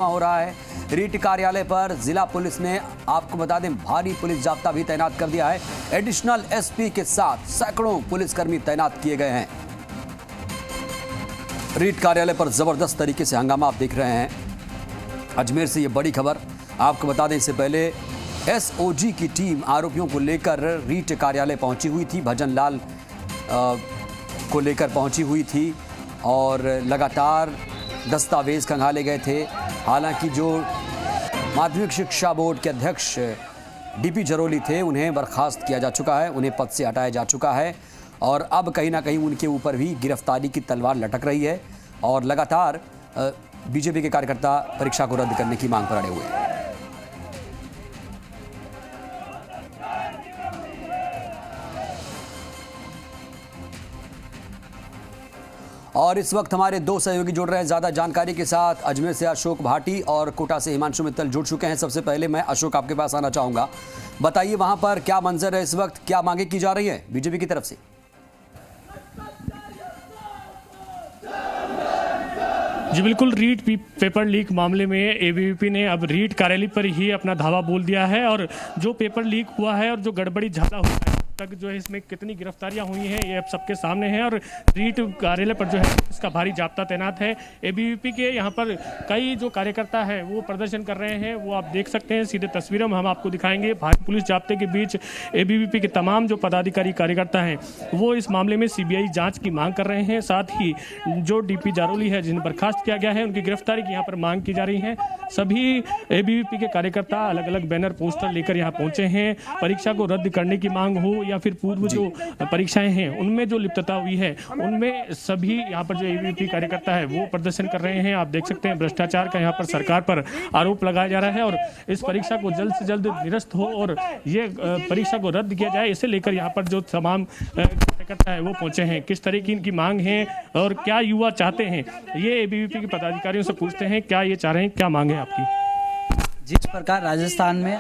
हो रहा है। रीट कार्यालय पर जिला पुलिस ने, आपको बता दें, भारी पुलिस जाब्ता भी तैनात कर दिया है। एडिशनल एसपी के साथ सैकड़ों पुलिसकर्मी तैनात किए गए हैं। रीट कार्यालय पर जबरदस्त तरीके से हंगामा आप देख रहे हैं। अजमेर से ये बड़ी खबर आपको बता दें, इससे पहले एसओजी की टीम आरोपियों को लेकर रीट कार्यालय पहुंची हुई थी, भजन लाल को लेकर पहुंची हुई थी और लगातार दस्तावेज खंगाले गए थे। हालांकि जो माध्यमिक शिक्षा बोर्ड के अध्यक्ष डीपी जरोली थे, उन्हें बर्खास्त किया जा चुका है, उन्हें पद से हटाया जा चुका है और अब कहीं ना कहीं उनके ऊपर भी गिरफ्तारी की तलवार लटक रही है और लगातार बीजेपी के कार्यकर्ता परीक्षा को रद्द करने की मांग पर अड़े हुए हैं। और इस वक्त हमारे दो सहयोगी जुड़ रहे हैं ज़्यादा जानकारी के साथ। अजमेर से अशोक भाटी और कोटा से हिमांशु मित्तल जुड़ चुके हैं। सबसे पहले मैं अशोक आपके पास आना चाहूँगा, बताइए वहाँ पर क्या मंजर है इस वक्त, क्या मांगे की जा रही है बीजेपी की तरफ से? जी बिल्कुल, रीट पेपर लीक मामले में एबीवीपी ने अब रीट कार्यालय पर ही अपना धावा बोल दिया है और जो पेपर लीक हुआ है और जो गड़बड़ी झाला हुआ है तक जो है इसमें कितनी गिरफ्तारियां हुई हैं ये अब सबके सामने है और रीट कार्यालय पर जो है इसका भारी जाब्ता तैनात है। एबीवीपी के यहाँ पर कई जो कार्यकर्ता है वो प्रदर्शन कर रहे हैं, वो आप देख सकते हैं, सीधे तस्वीरों में हम आपको दिखाएंगे। भारी पुलिस जाब्ते के बीच एबीवीपी के तमाम जो पदाधिकारी कार्यकर्ता हैं वो इस मामले में सीबीआई जाँच की मांग कर रहे हैं। साथ ही जो डीपी जारोली है जिन्हें बर्खास्त किया गया है उनकी गिरफ्तारी की यहाँ पर मांग की जा रही है। सभी एबीवीपी के कार्यकर्ता अलग अलग बैनर पोस्टर लेकर यहाँ पहुंचे हैं। परीक्षा को रद्द करने की मांग हो या फिर पूर्व जो परीक्षाएं हैं उनमें जो लिप्तता हुई है उनमें सभी यहाँ पर जो एबीवीपी कार्यकर्ता है वो प्रदर्शन कर रहे हैं। आप देख सकते हैं भ्रष्टाचार का यहाँ पर सरकार पर आरोप लगाया जा रहा है और इस परीक्षा को जल्द से जल्द निरस्त हो और ये परीक्षा को रद्द किया जाए, इसे लेकर यहाँ पर जो तमाम कार्यकर्ता है वो पहुंचे हैं। किस तरह की इनकी मांग है और क्या युवा चाहते हैं, ये एबीवीपी के पदाधिकारियों से पूछते हैं। क्या ये चाह रहे हैं, क्या मांग है आपकी? जिस प्रकार राजस्थान में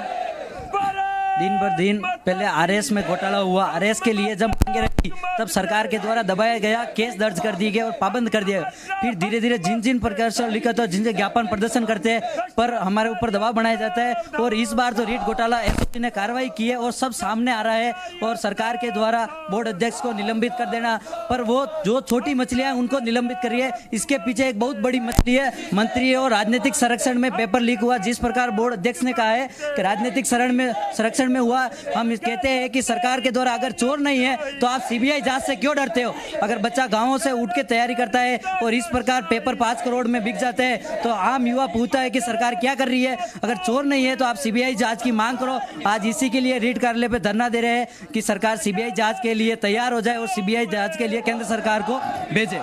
दिन बर दिन पहले आरएस में घोटाला हुआ, आरएस के लिए जब मांगे रखी तब सरकार के द्वारा दबाया गया, केस दर्ज कर दिए गए और पाबंद कर दिया। फिर धीरे धीरे जिन जिन प्रकार से लिखित और जिन ज्ञापन प्रदर्शन करते हैं पर हमारे ऊपर दबाव बनाया जाता है और इस बार तो रीट घोटाला एसओजी ने कार्रवाई की है और सब सामने आ रहा है और सरकार के द्वारा बोर्ड अध्यक्ष को निलंबित कर देना, पर वो जो छोटी मछलियां उनको निलंबित कर रही है। इसके पीछे एक बहुत बड़ी मछली है, मंत्री और राजनीतिक संरक्षण में पेपर लीक हुआ। जिस प्रकार बोर्ड अध्यक्ष ने कहा है कि राजनीतिक संरक्षण में हुआ, हम कहते हैं कि सरकार के द्वारा अगर चोर नहीं है तो आप सीबीआई जांच से क्यों डरते हो? अगर बच्चा गांवों से उठ के तैयारी करता है और इस प्रकार पेपर 5 करोड़ में बिक जाते हैं तो आम युवा पूछता है कि सरकार क्या कर रही है? अगर चोर नहीं है तो आप सीबीआई जांच की मांग करो। आज इसी के लिए रीट कार्यालय पे धरना दे रहे हैं कि सरकार सीबीआई जांच के लिए तैयार हो जाए और सीबीआई जांच के लिए केंद्र सरकार को भेजे।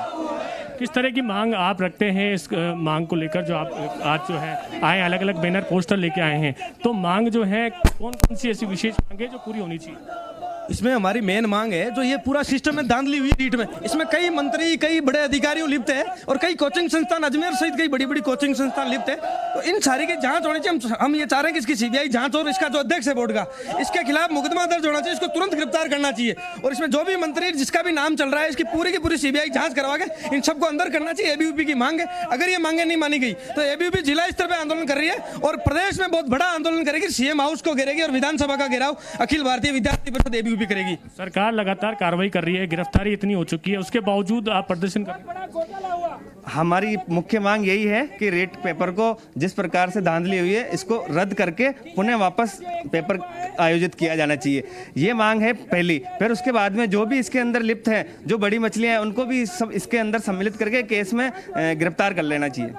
किस तरह की मांग आप रखते हैं इस मांग को लेकर, जो आप आज जो है आए अलग अलग बैनर पोस्टर लेके आए हैं, तो मांग जो है कौन कौन सी ऐसी विशेष मांग है जो पूरी होनी चाहिए? इसमें हमारी मेन मांग है जो ये पूरा सिस्टम में धांधली हुई रीट में, इसमें कई मंत्री, कई बड़े अधिकारियों लिप्त है और कई कोचिंग संस्थान, अजमेर सहित कई बड़ी बड़ी कोचिंग संस्थान लिप्त है। तो इन सारी की जांच होनी चाहिए। हम ये चाह रहे हैं कि इसकी सीबीआई जांच और इसका जो अध्यक्ष है बोर्ड का, इसके खिलाफ मुकदमा दर्ज होना चाहिए, इसको तुरंत गिरफ्तार करना चाहिए और इसमें जो भी मंत्री जिसका भी नाम चल रहा है इसकी पूरी की पूरी सीबीआई जांच करवा के इन सबको अंदर करना चाहिए। एबीवीपी की मांग है। अगर ये मांगे नहीं मानी गई तो एबीवीपी जिला स्तर पर आंदोलन कर रही है और प्रदेश में बहुत बड़ा आंदोलन करेगी, सीएम हाउस को घेरेगी और विधानसभा का घेराव अखिल भारतीय विद्यार्थी परिषद एबीवीपी करेगी। सरकार लगातार कार्रवाई कर रही है, गिरफ्तारी इतनी हो चुकी है, उसके बावजूद आप प्रदर्शन कर रहे हैं। हमारी मुख्य मांग यही है कि रीट पेपर को जिस प्रकार से धांधली हुई है इसको रद्द करके पुनः वापस पेपर आयोजित किया जाना चाहिए। ये मांग है पहली। फिर उसके बाद में जो भी इसके अंदर लिप्त हैं, जो बड़ी मछलियां हैं, उनको भी सब इसके अंदर सम्मिलित करके केस में गिरफ्तार कर लेना चाहिए।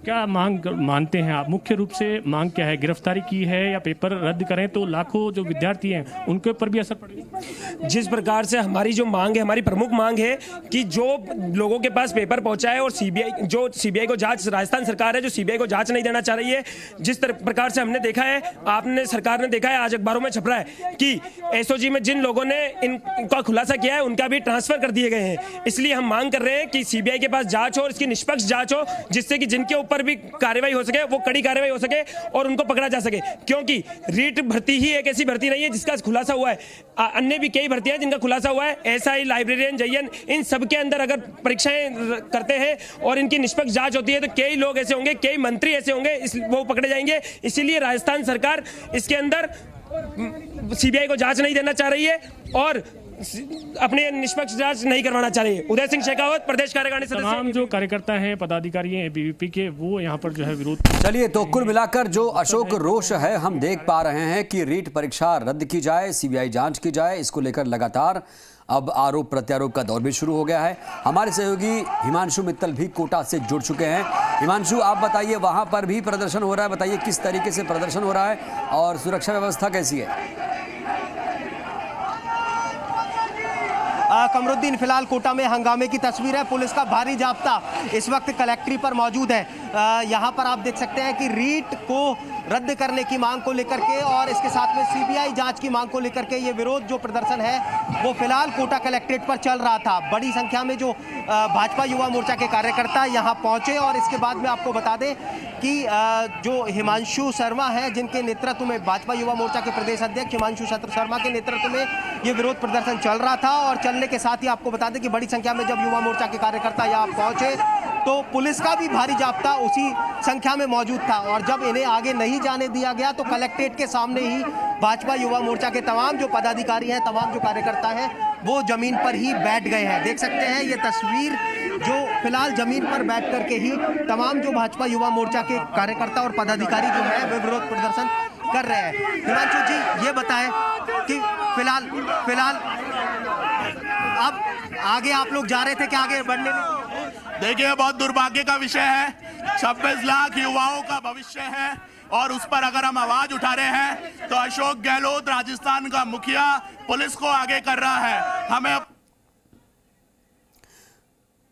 क्या मांग मानते हैं आप? मुख्य रूप से मांग क्या है? गिरफ्तारी की है या पेपर रद्द करें तो लाखों जो विद्यार्थी हैं उनके ऊपर भी असर पड़ेगा? जिस प्रकार से हमारी जो मांग है, हमारी प्रमुख मांग है कि जो लोगों के पास पेपर पहुंचा है और सीबीआई को जांच, राजस्थान सरकार है जो सीबीआई को जांच नहीं देना चाह रही है। जिस प्रकार से हमने देखा है, आपने सरकार ने देखा है, आज अखबारों में छप रहा है कि एसओजी में जिन लोगों ने इनका खुलासा किया है उनका भी ट्रांसफर कर दिए गए हैं। इसलिए हम मांग कर रहे हैं कि सीबीआई के पास जांच हो और इसकी निष्पक्ष जांच हो, जिससे कि जिनके ऊपर पर भी कार्रवाई हो सके, वो कड़ी कार्रवाई हो सके और उनको पकड़ा जा सके, क्योंकि रीट भर्ती ही एक ऐसी भर्ती नहीं है जिसका खुलासा हुआ है। अन्य भी कई भर्तियां जिनका खुलासा हुआ है, एसआई, लाइब्रेरियन, जयन, इन सब के अंदर अगर परीक्षाएं करते हैं और इनकी निष्पक्ष जांच होती है तो कई लोग ऐसे होंगे, कई मंत्री ऐसे होंगे, वो पकड़े जाएंगे। इसीलिए राजस्थान सरकार इसके अंदर सीबीआई को जांच नहीं देना चाह रही है और अपने निष्पक्ष जांच नहीं करवाना चाह रही है। उदय सिंह शेखावत, प्रदेश कार्यकारिणी सदस्य। तमाम जो कार्यकर्ता हैं, पदाधिकारी हैं एबीवीपी के, वो यहाँ पर जो है विरोध। चलिए, तो कुल मिलाकर जो अशोक रोष है, हम देख पा रहे हैं कि रीट परीक्षा रद्द की जाए, सीबीआई जांच की जाए। इसको लेकर लगातार अब आरोप प्रत्यारोप का दौर भी शुरू हो गया है। हमारे सहयोगी हिमांशु मित्तल भी कोटा से जुड़ चुके हैं। हिमांशु, आप बताइए, वहां पर भी प्रदर्शन हो रहा है, बताइए किस तरीके से प्रदर्शन हो रहा है और सुरक्षा व्यवस्था कैसी है? कमरुद्दीन, फिलहाल कोटा में हंगामे की तस्वीर है। पुलिस का भारी जाब्ता इस वक्त कलेक्ट्री पर मौजूद है। यहाँ पर आप देख सकते हैं कि रीट को रद्द करने की मांग को लेकर के और इसके साथ में सीबीआई जांच की मांग को लेकर के ये विरोध जो प्रदर्शन है वो फिलहाल कोटा कलेक्ट्रेट पर चल रहा था। बड़ी संख्या में जो भाजपा युवा मोर्चा के कार्यकर्ता यहाँ पहुंचे और इसके बाद में आपको बता दें कि जो हिमांशु शर्मा है, जिनके नेतृत्व में भाजपा युवा मोर्चा के प्रदेश अध्यक्ष हिमांशु शर्मा के नेतृत्व में ये विरोध प्रदर्शन चल रहा था और चलने के साथ ही आपको बता दें कि बड़ी संख्या में जब युवा मोर्चा के कार्यकर्ता यहाँ पहुंचे तो पुलिस का भी भारी जाब्ता उसी संख्या में मौजूद था और जब इन्हें आगे नहीं जाने दिया गया तो कलेक्ट्रेट के सामने ही भाजपा युवा मोर्चा के तमाम जो पदाधिकारी हैं, तमाम जो कार्यकर्ता हैं, वो जमीन पर ही बैठ गए हैं। देख सकते हैं ये तस्वीर, जो फिलहाल जमीन पर बैठ करके ही तमाम जो भाजपा युवा मोर्चा के कार्यकर्ता और पदाधिकारी जो है वे विरोध प्रदर्शन कर रहे हैं। हिमांशु जी, ये बताएं कि फिलहाल अब आगे आप लोग जा रहे थे कि आगे बढ़ने नहीं? देखिए, बहुत दुर्भाग्य का विषय है। 26 लाख युवाओं का भविष्य है और उस पर अगर हम आवाज उठा रहे हैं तो अशोक गहलोत, राजस्थान का मुखिया, पुलिस को आगे कर रहा है। हमें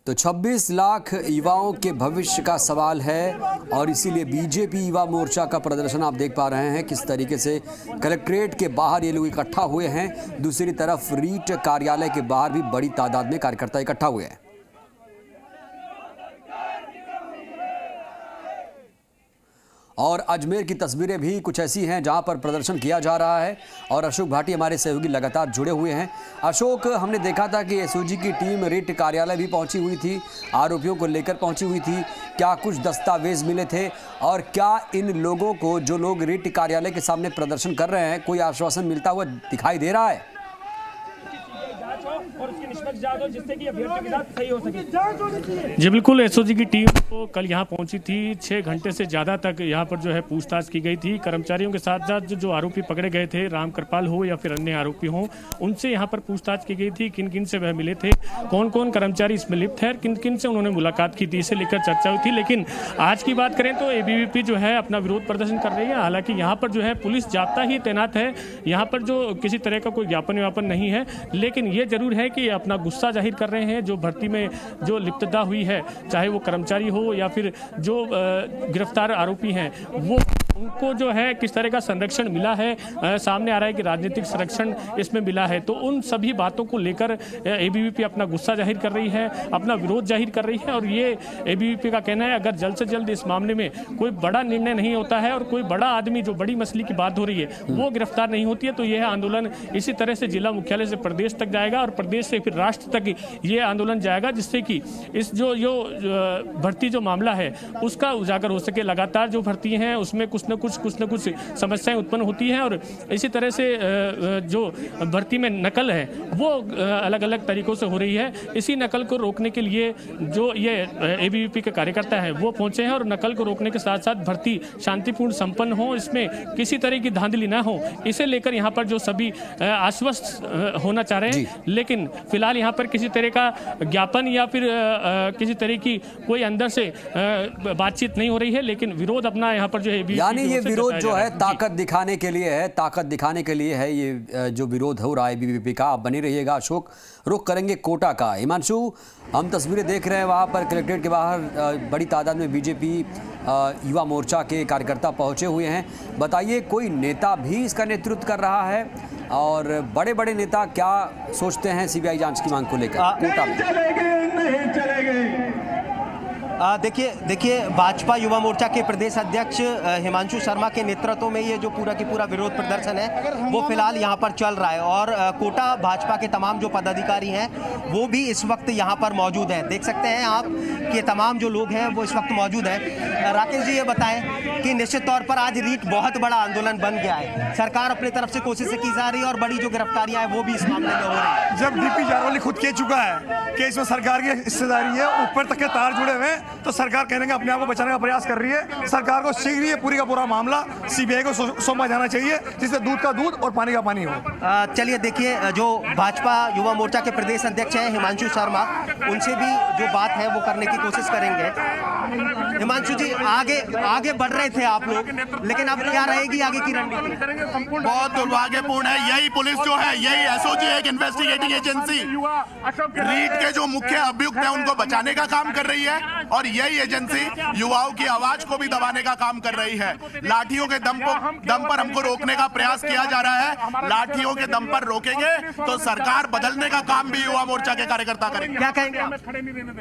तो 26 लाख युवाओं के भविष्य का सवाल है और इसीलिए बीजेपी युवा मोर्चा का प्रदर्शन आप देख पा रहे हैं किस तरीके से कलेक्ट्रेट के बाहर ये लोग इकट्ठा हुए हैं। दूसरी तरफ रीट कार्यालय के बाहर भी बड़ी तादाद में कार्यकर्ता इकट्ठा हुए हैं। और अजमेर की तस्वीरें भी कुछ ऐसी हैं जहां पर प्रदर्शन किया जा रहा है और अशोक भाटी हमारे सहयोगी लगातार जुड़े हुए हैं। अशोक, हमने देखा था कि एसओजी की टीम रीट कार्यालय भी पहुंची हुई थी, आरोपियों को लेकर पहुंची हुई थी। क्या कुछ दस्तावेज मिले थे और क्या इन लोगों को, जो लोग रीट कार्यालय के सामने प्रदर्शन कर रहे हैं, कोई आश्वासन मिलता हुआ दिखाई दे रहा है? और उसकी निष्पक्ष जांच हो जिससे कि अभ्यर्थियों के साथ सही हो सके। जी बिल्कुल, एसओजी की टीम तो कल यहाँ पहुंची थी। 6 घंटे से ज़्यादा तक यहाँ पर जो है पूछताछ की गई थी। कर्मचारियों के साथ साथ जो आरोपी पकड़े गए थे, राम कृपाल हो या फिर अन्य आरोपी हों, उनसे यहाँ पर पूछताछ की गई थी। किन किन से वह मिले थे, कौन कौन कर्मचारी इसमें लिप्त है, किन किन से उन्होंने मुलाकात की थी, इसे लेकर चर्चा हुई थी। लेकिन आज की बात करें तो एबीवीपी जो है अपना विरोध प्रदर्शन कर रही है। हालांकि यहाँ पर जो है पुलिस जाब्ता ही तैनात है, यहाँ पर जो किसी तरह का कोई ज्ञापन नहीं है। लेकिन ये जरूर है कि अपना गुस्सा जाहिर कर रहे हैं। जो भर्ती में जो लिप्तता हुई है, चाहे वो कर्मचारी हो या फिर जो गिरफ्तार आरोपी हैं, वो उनको जो है किस तरह का संरक्षण मिला है, सामने आ रहा है कि राजनीतिक संरक्षण इसमें मिला है। तो उन सभी बातों को लेकर एबीवीपी अपना गुस्सा जाहिर कर रही है, अपना विरोध जाहिर कर रही है। और ये एबीवीपी का कहना है अगर जल्द से जल्द इस मामले में कोई बड़ा निर्णय नहीं होता है और कोई बड़ा आदमी, जो बड़ी मसले की बात हो रही है, वो गिरफ्तार नहीं होती है, तो यह आंदोलन इसी तरह से जिला मुख्यालय से प्रदेश तक जाएगा और प्रदेश से फिर राष्ट्र तक ये आंदोलन जाएगा, जिससे कि इस जो भर्ती जो मामला है उसका उजागर हो सके। लगातार जो भर्ती हैं उसमें कुछ न कुछ समस्याएं उत्पन्न होती हैं और इसी तरह से जो भर्ती में नकल है वो अलग अलग तरीकों से हो रही है। इसी नकल को रोकने के लिए जो ये एबीवीपी के कार्यकर्ता हैं वो पहुंचे हैं और नकल को रोकने के साथ साथ भर्ती शांतिपूर्ण संपन्न हो, इसमें किसी तरह की धांधली ना हो, इसे लेकर यहाँ पर जो सभी आश्वस्त होना चाह रहे हैं। लेकिन फिलहाल यहाँ पर किसी तरह का ज्ञापन या फिर किसी तरह की कोई अंदर से बातचीत नहीं हो रही है। लेकिन विरोध अपना यहाँ पर जो है, यानी ये विरोध जो है ताकत दिखाने के लिए है, ताकत दिखाने के लिए है ये जो विरोध हो रहा है एबीवीपी का। आप बने रहिएगा अशोक, रुख करेंगे कोटा का। हिमांशु, हम तस्वीरें देख रहे हैं वहाँ पर कलेक्ट्रेट के बाहर बड़ी तादाद में बीजेपी युवा मोर्चा के कार्यकर्ता पहुँचे हुए हैं। बताइए, कोई नेता भी इसका नेतृत्व कर रहा है और बड़े बड़े नेता क्या सोचते हैं सीबीआई जांच की मांग को लेकर कोटा में? देखिए भाजपा युवा मोर्चा के प्रदेश अध्यक्ष हिमांशु शर्मा के नेतृत्व में ये जो पूरा की पूरा विरोध प्रदर्शन है वो फिलहाल यहाँ पर चल रहा है और कोटा भाजपा के तमाम जो पदाधिकारी हैं वो भी इस वक्त यहाँ पर मौजूद हैं। देख सकते हैं आप कि तमाम जो लोग हैं वो इस वक्त मौजूद हैं। राकेश जी ये बताएं कि निश्चित तौर पर आज रीट बहुत बड़ा आंदोलन बन गया है, सरकार अपनी तरफ से कोशिशें की जा रही है और बड़ी जो गिरफ्तारियां हैं वो भी इस मामले में हो रही है। जब डीपी जारवाली खुद कह चुका है कि इसमें सरकार की हिस्सेदारी है, ऊपर तक के तार जुड़े हुए हैं, तो सरकार कहने का अपने आप को बचाने का प्रयास कर रही है। सरकार को शीघ्र ये पूरी का पूरा मामला सीबीआई को सौंपा जाना चाहिए, जिससे दूध का दूध और पानी का पानी हो। चलिए देखिए, जो भाजपा युवा मोर्चा के प्रदेश अध्यक्ष हैं हिमांशु शर्मा, उनसे भी जो बात है वो करने की कोशिश करेंगे। हिमांशु जी, आगे बढ़ रहे थे आप लोग, लेकिन अब क्या रहेगी आगे की रणनीति? बहुत दुर्भाग्यपूर्ण है, यही पुलिस जो है, यही एसओजी एक इन्वेस्टिगेटिंग एजेंसी रीट के जो मुख्य अभियुक्त है उनको बचाने का काम कर रही है और यही एजेंसी युवाओं की आवाज को भी दबाने का काम कर रही है। लाठियों के दम पर हमको रोकने का प्रयास किया जा रहा है। लाठियों के दम पर रोकेंगे तो सरकार बदलने का काम भी युवा मोर्चा के कार्यकर्ता करेंगे। क्या कहेंगे आप?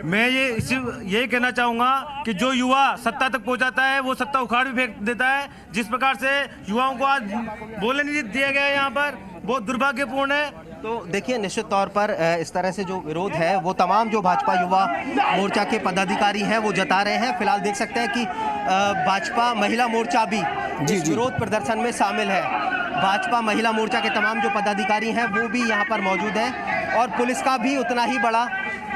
मैं यही कहना चाहूंगा कि जो युवा सत्ता तक पहुंचाता है वो सत्ता उखाड़ भी फेंक देता है। जिस प्रकार से युवाओं को आज बोलने नहीं दिया गया है यहाँ पर, बहुत दुर्भाग्यपूर्ण है। तो देखिए, निश्चित तौर पर इस तरह से जो विरोध है वो तमाम जो भाजपा युवा मोर्चा के पदाधिकारी हैं वो जता रहे हैं। फिलहाल देख सकते हैं कि भाजपा महिला मोर्चा भी इस विरोध प्रदर्शन में शामिल है। भाजपा महिला मोर्चा के तमाम जो पदाधिकारी हैं वो भी यहाँ पर मौजूद हैं और पुलिस का भी उतना ही बड़ा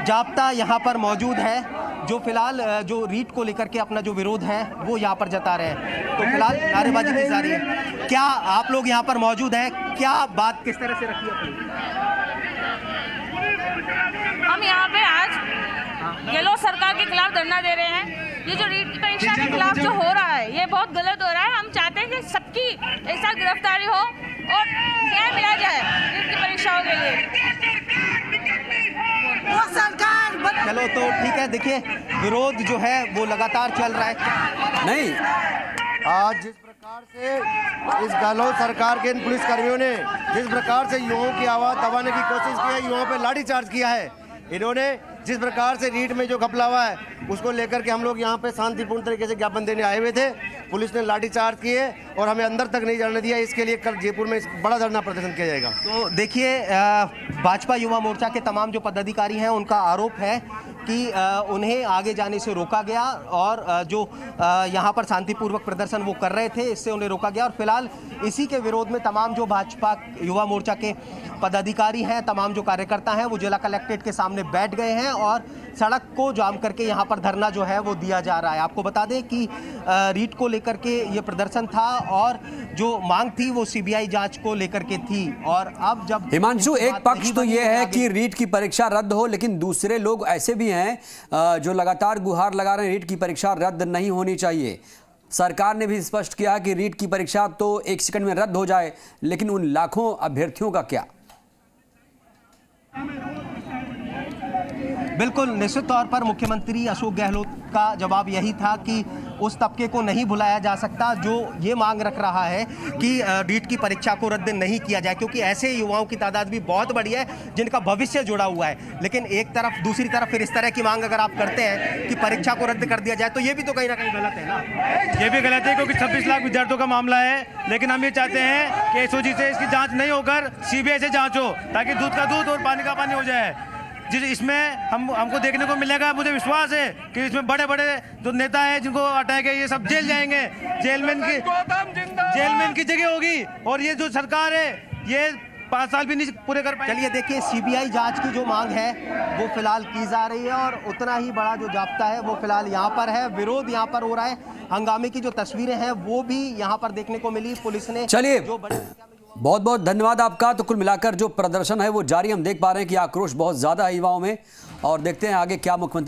जाब्ता यहाँ पर मौजूद है, जो फिलहाल जो रीट को लेकर के अपना जो विरोध है वो यहाँ पर जता रहे हैं। तो फिलहाल नारेबाजी की जा रही है। क्या आप लोग यहाँ पर मौजूद हैं, क्या बात किस तरह से रखी अपनी? हम यहाँ पे आज गहलोत सरकार के खिलाफ धरना दे रहे हैं। ये जो रीट की परीक्षा के खिलाफ जो हो रहा है ये बहुत गलत हो रहा है। हम चाहते हैं कि सबकी एक साथ गिरफ्तारी हो और न्याय मिला जाए रीट की परीक्षाओं के लिए। चलो तो ठीक है, देखिए विरोध जो है वो लगातार चल रहा है। नहीं, आज जिस प्रकार से इस गहलोत सरकार के इन पुलिसकर्मियों ने जिस प्रकार से युवाओं की आवाज़ दबाने की कोशिश की है, युवाओं पे लाठीचार्ज किया है, इन्होंने जिस प्रकार से रीट में जो घपला हुआ है उसको लेकर के हम लोग यहाँ पे शांतिपूर्ण तरीके से ज्ञापन देने आए हुए थे। पुलिस ने लाठीचार्ज किए और हमें अंदर तक नहीं जाने दिया। इसके लिए कल जयपुर में बड़ा धरना प्रदर्शन किया जाएगा। तो देखिए, भाजपा युवा मोर्चा के तमाम जो पदाधिकारी हैं उनका आरोप है कि उन्हें आगे जाने से रोका गया और जो यहाँ पर शांतिपूर्वक प्रदर्शन वो कर रहे थे इससे उन्हें रोका गया और फिलहाल इसी के विरोध में तमाम जो भाजपा युवा मोर्चा के पदाधिकारी हैं, तमाम जो कार्यकर्ता हैं वो जिला कलेक्ट्रेट के सामने बैठ गए हैं और सड़क को जाम करके यहाँ पर धरना जो है वो दिया जा रहा है। आपको बता दें कि रीट को लेकर के ये प्रदर्शन था और जो मांग थी वो सीबीआई जांच को लेकर के थी और अब जब हिमांशु, एक पक्ष तो ये है कि रीट की परीक्षा रद्द हो, लेकिन दूसरे लोग ऐसे भी हैं जो लगातार गुहार लगा रहे हैं रीट की परीक्षा रद्द नहीं होनी चाहिए। सरकार ने भी स्पष्ट किया कि रीट की परीक्षा तो 1 सेकंड में रद्द हो जाए, लेकिन उन लाखों अभ्यर्थियों का क्या? बिल्कुल, निश्चित तौर पर मुख्यमंत्री अशोक गहलोत का जवाब यही था कि उस तबके को नहीं भुलाया जा सकता जो ये मांग रख रहा है कि रीट की परीक्षा को रद्द नहीं किया जाए, क्योंकि ऐसे युवाओं की तादाद भी बहुत बड़ी है जिनका भविष्य जुड़ा हुआ है। लेकिन एक तरफ, दूसरी तरफ फिर इस तरह की मांग अगर आप करते हैं कि परीक्षा को रद्द कर दिया जाए तो ये भी तो कहीं ना कहीं गलत है ना। ये भी गलत है क्योंकि 26 लाख विद्यार्थियों का मामला है, लेकिन हम ये चाहते हैं कि एसओजी से इसकी जाँच नहीं होकर सीबीआई से जाँच हो ताकि दूध का दूध और पानी का पानी हो जाए। इसमें हमको देखने को मिलेगा, मुझे विश्वास है कि इसमें बड़े बड़े जो नेता हैं जिनको अटैक है ये सब जेल जाएंगे, जेलमैन की जगह होगी और ये जो सरकार है ये 5 साल भी नहीं पूरे कर पाएंगे। चलिए देखिए, सीबीआई जांच की जो मांग है वो फिलहाल की जा रही है और उतना ही बड़ा जो जाब्ता है वो फिलहाल यहाँ पर है। विरोध यहाँ पर हो रहा है, हंगामे की जो तस्वीरें हैं वो भी यहाँ पर देखने को मिली। पुलिस ने चलिए जो बड़े बहुत बहुत धन्यवाद आपका। तो कुल मिलाकर जो प्रदर्शन है वो जारी हम देख पा रहे हैं कि आक्रोश बहुत ज्यादा है युवाओं में और देखते हैं आगे क्या मुख्यमंत्री